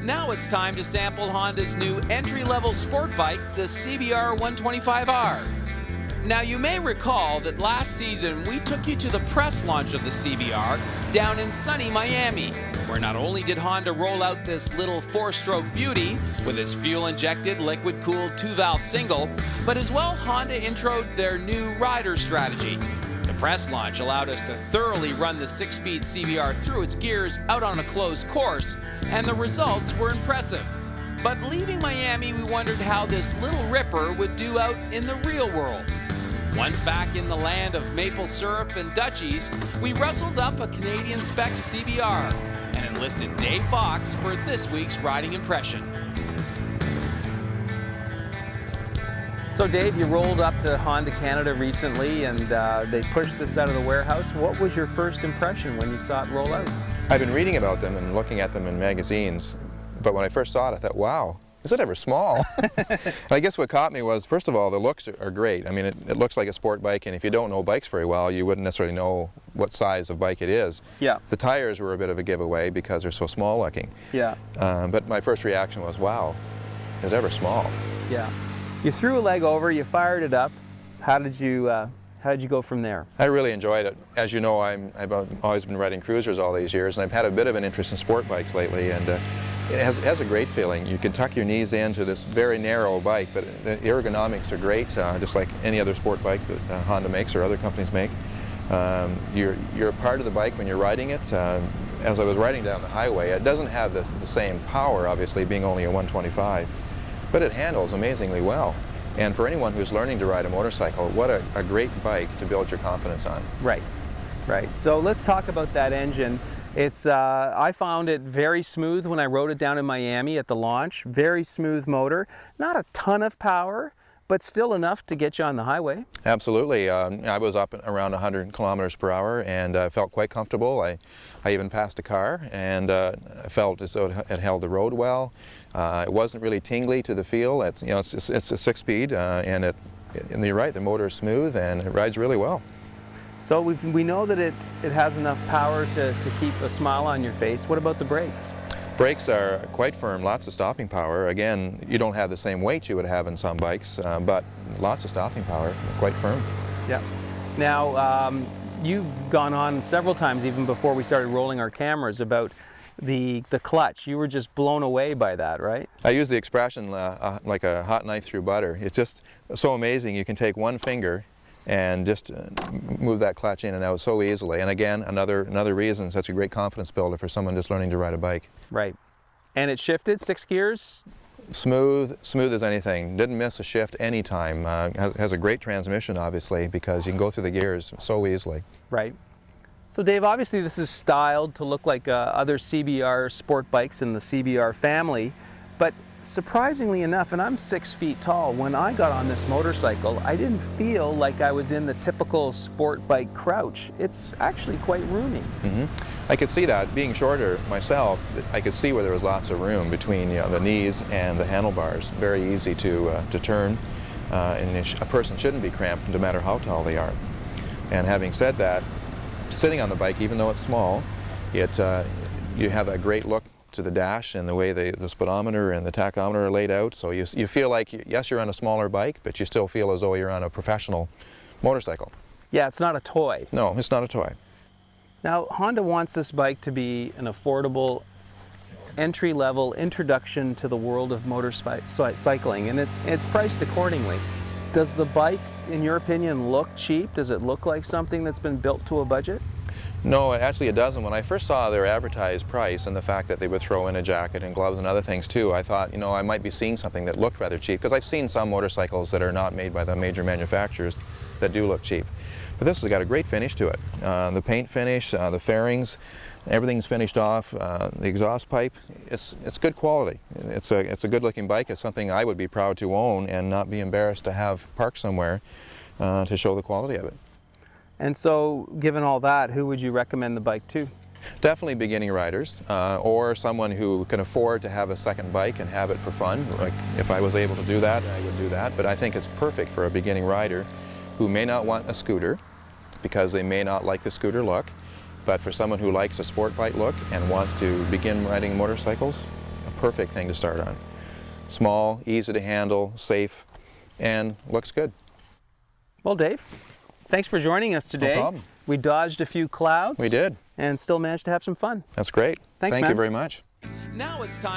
Now it's time to sample Honda's new entry-level sport bike, the CBR 125R. Now you may recall that last season we took you to the press launch of the CBR down in sunny Miami, where not only did Honda roll out this little four-stroke beauty with its fuel-injected, liquid-cooled 2-valve single, but as well Honda introed their new rider strategy. The press launch allowed us to thoroughly run the 6-speed CBR through its gears out on a closed course, and the results were impressive. But leaving Miami, we wondered how this little ripper would do out in the real world. Once back in the land of maple syrup and Dutchies, we rustled up a Canadian spec CBR and enlisted Dave Fox for this week's riding impression. So Dave, you rolled up to Honda Canada recently and they pushed this out of the warehouse. What was your first impression when you saw it roll out? I've been reading about them and looking at them in magazines, but when I first saw it I thought, wow, is it ever small? I guess what caught me was, first of all, the looks are great. I mean, it looks like a sport bike, and if you don't know bikes very well, you wouldn't necessarily know what size of bike it is. Yeah. The tires were a bit of a giveaway because they're so small looking. Yeah. But my first reaction was, wow, is it ever small? Yeah. You threw a leg over, you fired it up. How did you go from there? I really enjoyed it. As you know, I've always been riding cruisers all these years, and I've had a bit of an interest in sport bikes lately, and it has a great feeling. You can tuck your knees into this very narrow bike, but the ergonomics are great, just like any other sport bike that Honda makes or other companies make. You're a part of the bike when you're riding it. As I was riding down the highway, it doesn't have the same power, obviously, being only a 125, but it handles amazingly well. And for anyone who's learning to ride a motorcycle, what a great bike to build your confidence on. Right, right. So let's talk about that engine. It's, I found it very smooth when I rode it down in Miami at the launch. Very smooth motor. Not a ton of power, but still enough to get you on the highway. Absolutely. I was up around 100 kilometers per hour and felt quite comfortable. I even passed a car and I felt as though it held the road well. It wasn't really tingly to the feel. It's a 6-speed and you're right, the motor is smooth and it rides really well. So we know that it has enough power to keep a smile on your face. What about the brakes? Brakes are quite firm, lots of stopping power. Again, you don't have the same weight you would have in some bikes, but lots of stopping power, quite firm. Yeah. Now, you've gone on several times, even before we started rolling our cameras, about the clutch. You were just blown away by that, right? I use the expression like a hot knife through butter. It's just so amazing. You can take one finger and just move that clutch in and out so easily. And again, another reason, such a great confidence builder for someone just learning to ride a bike. Right. And it shifted 6 gears? Smooth as anything. Didn't miss a shift anytime. Has a great transmission, obviously, because you can go through the gears so easily. Right. So Dave, obviously this is styled to look like other CBR sport bikes in the CBR family, but surprisingly enough, and I'm 6 feet tall, when I got on this motorcycle, I didn't feel like I was in the typical sport bike crouch. It's actually quite roomy. Mm-hmm. I could see that. Being shorter myself, I could see where there was lots of room between the knees and the handlebars. Very easy to turn, and a person shouldn't be cramped no matter how tall they are. And having said that, sitting on the bike, even though it's small, you have a great look to the dash and the way the speedometer and the tachometer are laid out. So you feel like, yes, you're on a smaller bike, but you still feel as though you're on a professional motorcycle. Yeah, it's not a toy. No, it's not a toy. Now, Honda wants this bike to be an affordable, entry-level introduction to the world of motorcycling, and it's priced accordingly. Does the bike, in your opinion, look cheap? Does it look like something that's been built to a budget? No, actually it doesn't. When I first saw their advertised price and the fact that they would throw in a jacket and gloves and other things too, I thought, I might be seeing something that looked rather cheap, because I've seen some motorcycles that are not made by the major manufacturers that do look cheap. But this has got a great finish to it. The paint finish, the fairings, everything's finished off. The exhaust pipe, it's good quality. It's a good looking bike. It's something I would be proud to own and not be embarrassed to have parked somewhere to show the quality of it. And so, given all that, who would you recommend the bike to? Definitely beginning riders, or someone who can afford to have a second bike and have it for fun. Like, if I was able to do that, I would do that. But I think it's perfect for a beginning rider who may not want a scooter because they may not like the scooter look. But for someone who likes a sport bike look and wants to begin riding motorcycles, a perfect thing to start on. Small, easy to handle, safe, and looks good. Well, Dave, thanks for joining us today. No problem. We dodged a few clouds. We did. And still managed to have some fun. That's great. Thanks, Thank man. you very much. Now it's time